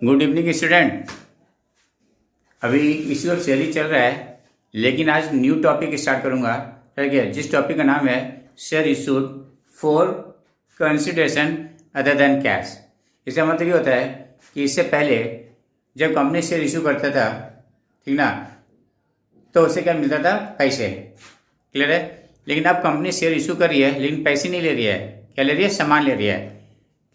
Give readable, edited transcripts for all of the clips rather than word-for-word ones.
Good evening student. अभी issue of share ही चल रहा है, लेकिन आज न्यू टॉपिक स्टार्ट करूंगा। ठीक है, जिस टॉपिक का नाम है share issued for consideration other than cash. इसका मतलब ये होता है कि इससे पहले जब कंपनी शेयर इशू करता था, ठीक ना, तो उसे क्या मिलता था? पैसे। क्लियर है। लेकिन अब कंपनी शेयर इशू कर रही है, लेकिन पैसे नहीं ले रही है। क्या ले रही है? सामान ले रही है।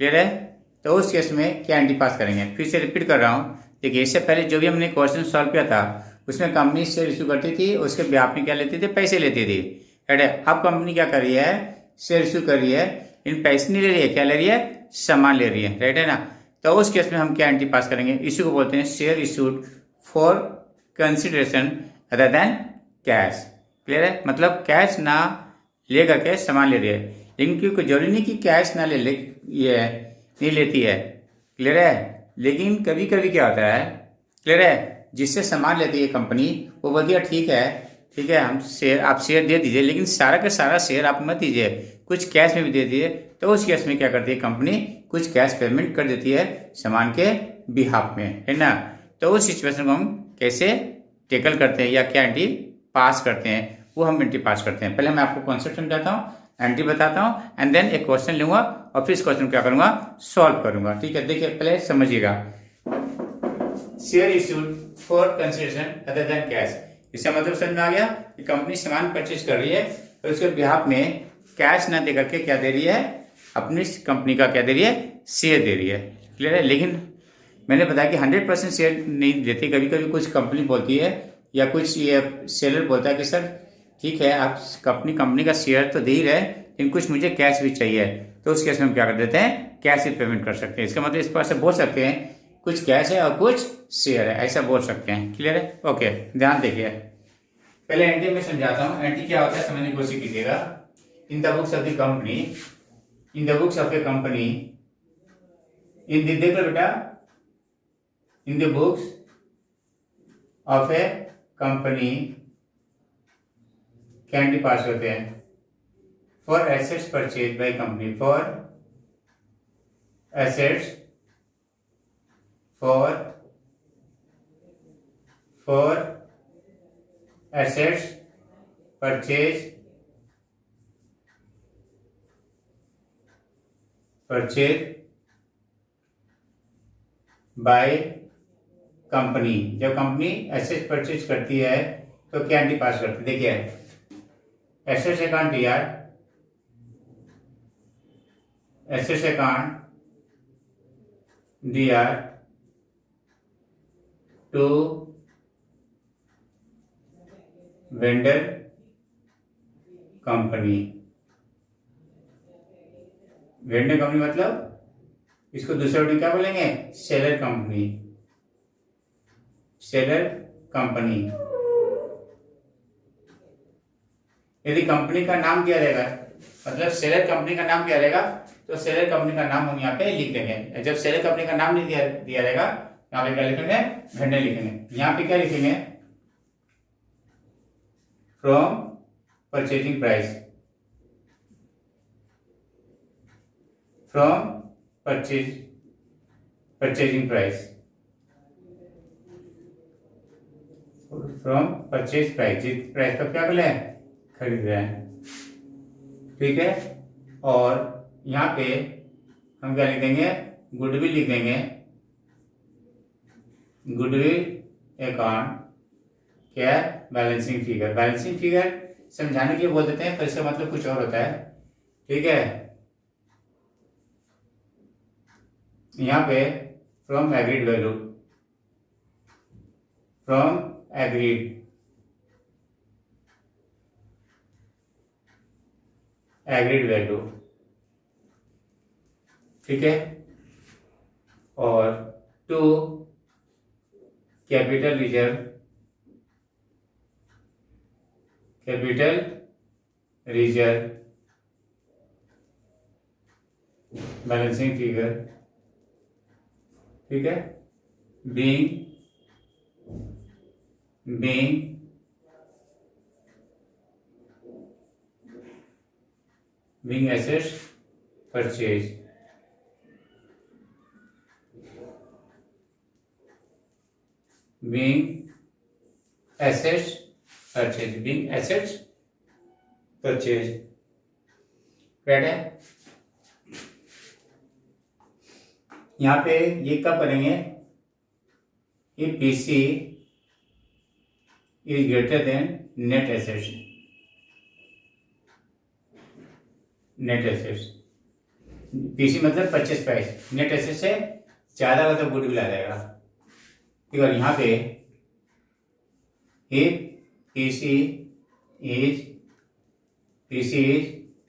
क्लियर है। तो उस केस में क्या एंटी पास करेंगे? फिर से रिपीट कर रहा हूँ। देखिए, इससे पहले जो भी हमने क्वेश्चन सॉल्व किया था उसमें कंपनी शेयर इशू करती थी, उसके ब्याज में क्या लेती थी? पैसे लेती थी। राइट है। अब कंपनी क्या कर रही है? शेयर इशू कर रही है, इन पैसे नहीं ले रही है। क्या ले रही है? सामान ले रही है। राइट है ना। तो उस केस में हम क्या एंटी पास करेंगे? इशू को बोलते हैं share issued for consideration other than cash. Clear है। मतलब कैश ना ले करके सामान ले रही है, लेकिन क्योंकि जरूरी नहीं कि कैश ना ले ये नहीं लेती है। क्लियर है। लेकिन कभी कभी क्या होता है, क्लियर है, जिससे सामान लेती है कंपनी, वो बोलती है ठीक है हम शेयर, आप शेयर दे दीजिए, लेकिन सारा का सारा शेयर आप मत दीजिए, कुछ कैश में भी दे दीजिए। तो उस केस में क्या करती है कंपनी? कुछ कैश पेमेंट कर देती है सामान के बिहाफ में, है ना। तो उस सिचुएशन को हम कैसे टेकल करते हैं या क्या एंटी पास करते हैं, वो हम एंटी पास करते हैं। पहले मैं आपको कॉन्सेप्ट समझाता हूँ, एंटी बताता हूँ, एंड देन एक क्वेश्चन लूंगा और फिर इस क्वेश्चन क्या करूंगा? सॉल्व करूंगा। ठीक है। देखिए, पहले समझिएगा। Share issued for consideration other than cash, इसका मतलब समझ में आ गया कि कंपनी सामान परचेज कर रही है और उसके बिहाफ में कैश ना दे करके क्या दे रही है? अपनी कंपनी का क्या दे रही है? शेयर दे रही है। क्लियर है। लेकिन मैंने बताया कि 100% शेयर नहीं देती। कभी कभी कुछ कंपनी बोलती है या कुछ ये सेलर बोलता है कि सर ठीक है, आप कंपनी का शेयर तो दे ही रहे, लेकिन कुछ मुझे कैश भी चाहिए। तो उस केस में हम क्या कर देते हैं? कैश ही पेमेंट कर सकते हैं। इसका मतलब इस पर से बोल सकते हैं कुछ कैश है और कुछ शेयर है, ऐसा बोल सकते हैं। क्लियर है। ओके, ध्यान देखिए। पहले एंटी में समझाता हूँ। एंटी क्या होता है समझने की कोशिश कीजिएगा। In the books of the company, in the books of a company, in the, देख लो बेटा, in the books of a company कैंडी पास होते हैं for assets purchase by company, for assets, for assets purchase by company. जब company assets purchase करती है तो क्या एंटी पास करती है? देखिए, एसेट्स अकाउंट यार, assets account DR to vendor company. Vendor company मतलब इसको दूसरे वर्ड में क्या बोलेंगे? Seller company. Seller company. यदि कंपनी का नाम दिया रहेगा, मतलब सेलर कंपनी का नाम दिया रहेगा, तो सेलर कंपनी का नाम हम यहाँ पे लिख देंगे। जब सेलर कंपनी का नाम नहीं दिया रहेगा, यहाँ पे क्या लिखेंगे? वेंडर लिखेंगे। यहाँ पे क्या लिखेंगे? From purchasing price, from purchasing price, from purchase price, जिस प्राइस पर क्या बोले? खरीद रहे हैं। ठीक है। और यहाँ पे हम क्या लिख देंगे? गुडविल लिख देंगे। गुडविल अकाउंट क्या? Balancing figure. बैलेंसिंग फिगर समझाने के लिए बोल देते हैं, पर इसका मतलब कुछ और होता है। ठीक है। यहाँ पे from agreed value, from agreed value. ठीक है। और to capital reserve, balancing figure. ठीक है। Being assets purchase. being assets purchased, being assets purchased, right है। यहाँ पे ये कब करेंगे, if PC is greater than net assets, net assets, PC मतलब परचेस प्राइस, नेट एसेट से ज्यादा का तो गुडविल आ जाएगा। ठीक है, यहाँ पे PC is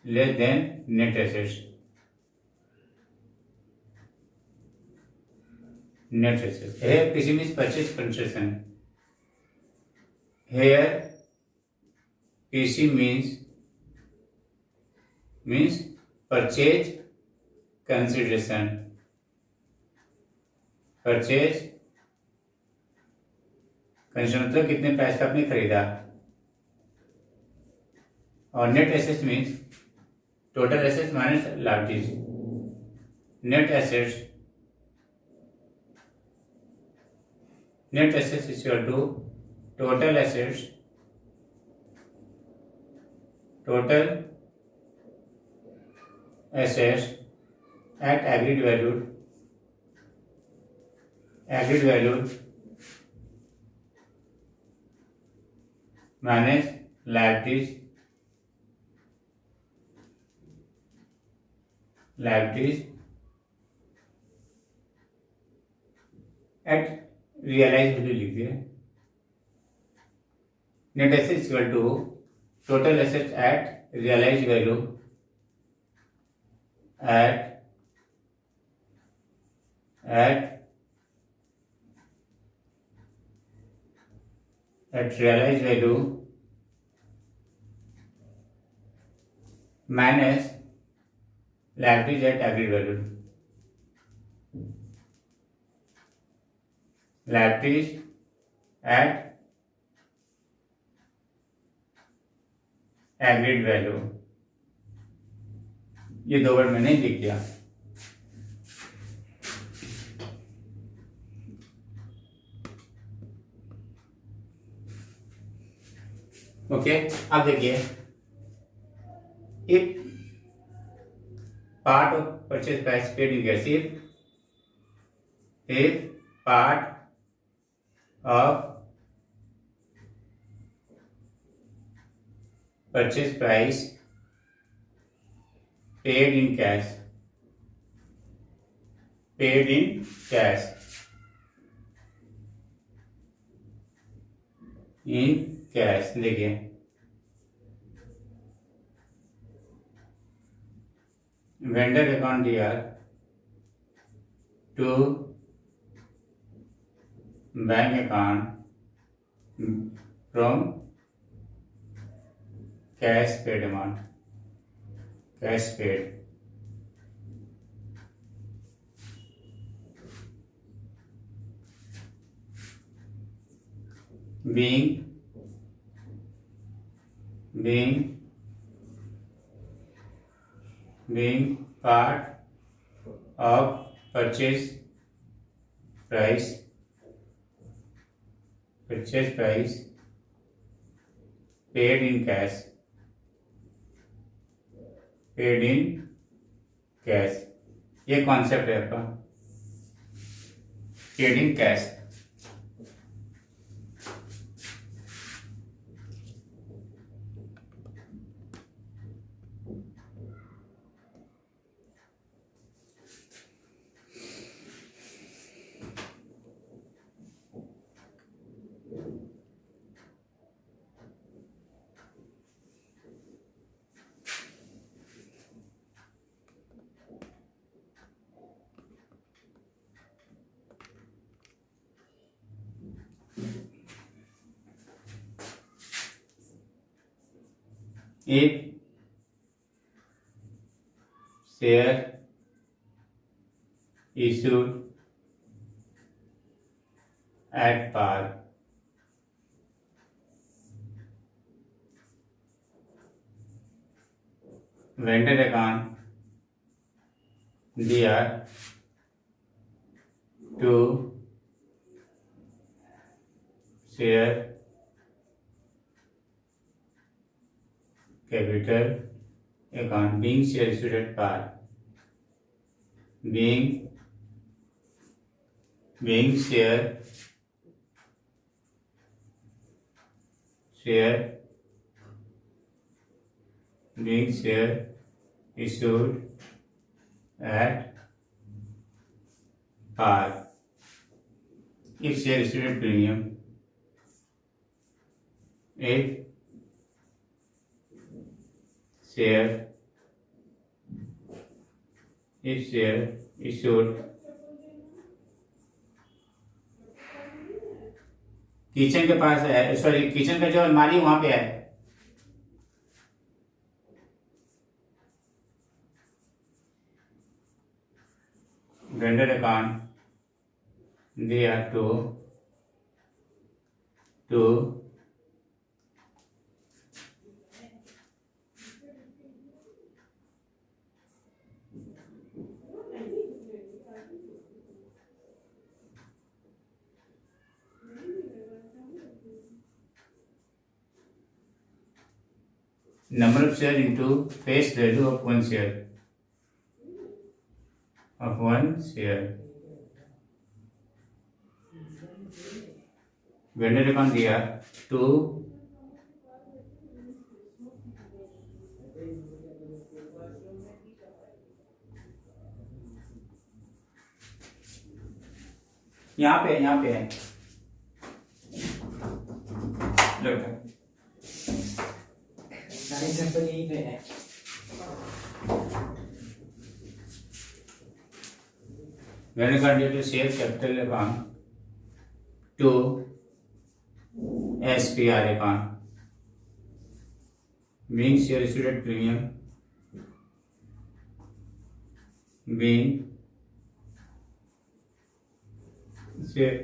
less than net assets, net assets. Here PC means purchase consideration. Here PC means purchase consideration. Purchase consideration मतलब कितने प्राइस का आपने खरीदा, और net assets means total assets minus liabilities. Net assets is equal to total assets at agreed value minus liabilities at realise value लिख दिया। Net assets equal to total assets at realise value at realise value minus liabilities at agreed value. Liabilities at agreed value, ये दो word मैंने लिख दिया। Okay, अब देखिए, if part of purchase price paid in cash, if part of purchase price paid in cash, देखिए, vendor account दिया to bank account from cash paid amount, cash paid, being part of purchase price paid in cash, ये concept है आपका, paid in cash. If share issued at par, vendor account DR to share capital account being share issued at par being share issued at par. If share issued at premium, if share issued kitchen के पास है, sorry kitchen का जो अलमारी वहां पे है, vendor account दे आर to number of share into face value of one share. Vendor account दिया 2 यहाँ पे है लो एग्जाम्पल यही पे है। When you convert to share capital account to SPR account, being share issued at premium, being share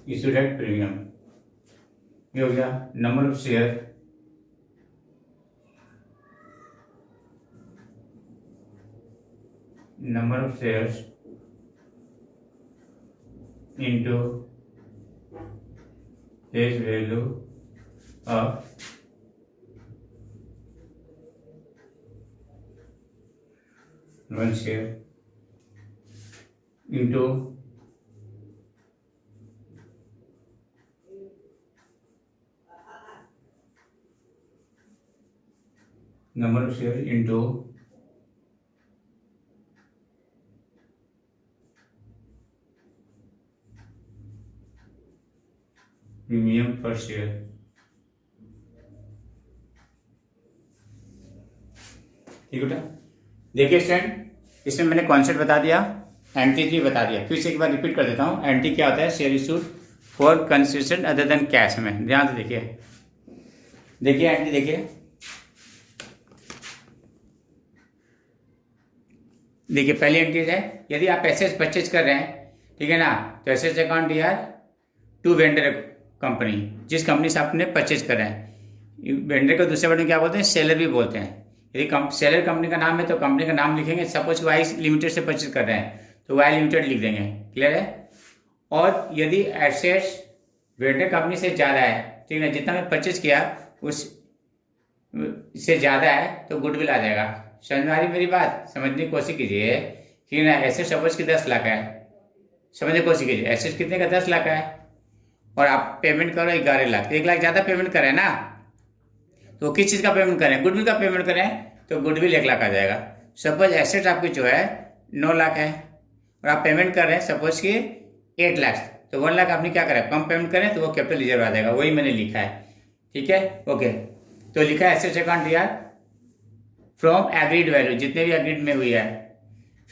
issued at premium, ये हो गया number of share into face value of one share into number of shares into premium per share. ठीक बेटा, देखिए student, इसमें मैंने concept बता दिया, एंट्रीज भी बता दिया। फिर से एक बार रिपीट कर देता हूँ। एंट्री क्या होता है? Share issued for consideration other than cash में। ध्यान से देखिए एंट्री देखिए पहली एंट्री है, यदि आप एसेट्स परचेज कर रहे हैं, ठीक है ना, तो एसेट्स अकाउंट दिया टू वेंडर कंपनी, जिस कंपनी से आपने परचेज कर रहे हैं। वेंडर को दूसरे वर्ड में क्या बोलते हैं? सेलर भी बोलते हैं। यदि सेलर कंपनी का नाम है तो कंपनी का नाम लिखेंगे। सपोज वाई लिमिटेड से परचेज कर रहे हैं तो वाई लिमिटेड लिख देंगे। क्लियर है? और यदि एसेट्स वेंडर कंपनी से ज़्यादा है, ठीक है, जितना मैं परचेज किया उस से ज़्यादा है तो गुडविल आ जाएगा। समझ में आ रही मेरी बात? समझने की कोशिश कीजिए कि ना, एसेट सपोज की 10 लाख है, समझने की कोशिश कीजिए। एसेट कितने का? 10 लाख है और आप पेमेंट करो 11 लाख, 1 लाख ज़्यादा पेमेंट करें ना, तो किस चीज़ का पेमेंट करें? गुडविल का पेमेंट करें तो गुडविल 1 लाख आ जाएगा। सपोज एसेट आपकी जो है 9 लाख है और आप पेमेंट कर रहे हैं सपोज कि 8 लाख, तो 1 लाख आपने क्या करा? कम पेमेंट करें तो वो कैपिटल रिजर्व आ जाएगा। वही मैंने लिखा है, ठीक है, ओके। तो लिखा है एसेट अकाउंट दिया फ्रॉम एग्रीड वैल्यू, जितने भी एग्रीड में हुई है।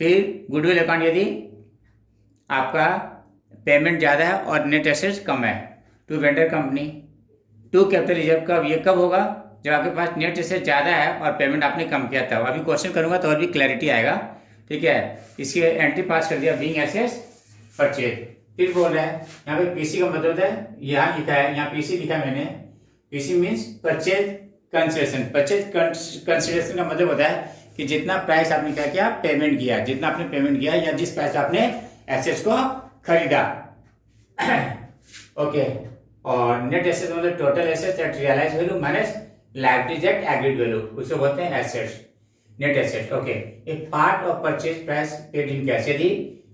फिर गुडविल अकाउंट यदि आपका पेमेंट ज़्यादा है और नेट एसेट्स कम है, to vendor company, to capital reserve का ये कब होगा? जब आपके पास नेट एसेट ज़्यादा है और पेमेंट आपने कम किया था। अभी क्वेश्चन करूंगा तो और भी क्लैरिटी आएगा, ठीक है। इसकी एंट्री पास कर दिया बीइंग एसेट्स परचेज। फिर बोल रहा है यहाँ पे पीसी का मतलब है, यहाँ लिखा है, यहाँ पीसी लिखा है मैंने, PC means purchase consideration. Purchase consideration का मतलब होता है कि जितना प्राइस आपने क्या किया, पेमेंट किया, जितना आपने पेमेंट किया या जिस प्राइस आपने एसेट्स को खरीदा। ओके, और नेट एसेट्स मतलब total assets at realise value minus liabilities at agreed value, उसको बोलते हैं एसेट्स, नेट एसेट्स। ओके, एक part of purchase price paid in cash, यदि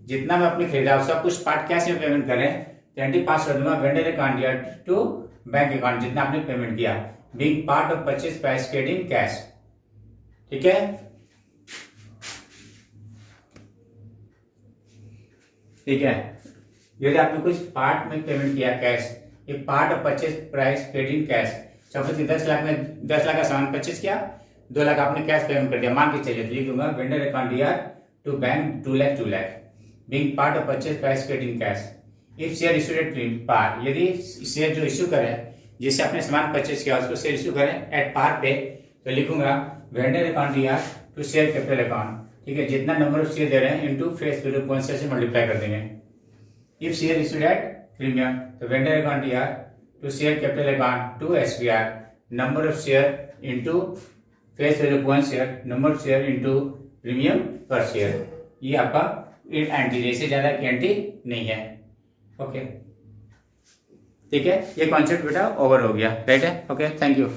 जितना मैं अपने खरीदा उसका कुछ पार्ट कैश में पेमेंट करें तो एंट्री पास कर दूंगा वेंडर अकाउंट या टू बैंक अकाउंट, जितना आपने पेमेंट किया, being part of purchase price paid in cash. ठीक है, ठीक है, यदि आपने कुछ पार्ट में पेमेंट किया कैश, ये part of purchase price paid in cash. Suppose 10 lakh में 10 लाख का सामान परचेज किया, 2 लाख आपने कैश पेमेंट कर दिया, मान के चलिए, तो लिख दूंगा वेंडर अकाउंट यार to bank 2 lakh being part of purchase price paid in cash. If share issued at par, यदि शेयर जो इश्यू करें, जिससे आपने सामान परचेज किया उसको शेयर इशू करें एट पार पे, तो लिखूंगा वेंडर अकाउंट यार टू शेयर कैपिटल अकाउंट। ठीक है, जितना नंबर ऑफ शेयर दे रहे हैं इनटू फेस वैल्यू पॉइंट से मल्टीप्लाई कर देंगे। If share issued at premium, तो वेंडर अकाउंट यार to share capital account to SPR, number of share into face value point share, number of share into premium per share. ये आपका entry, इससे ज्यादा की एंट्री नहीं है। ओके, ठीक है, ये कॉन्सेप्ट बेटा ओवर हो गया, राइट है। Okay, thank you.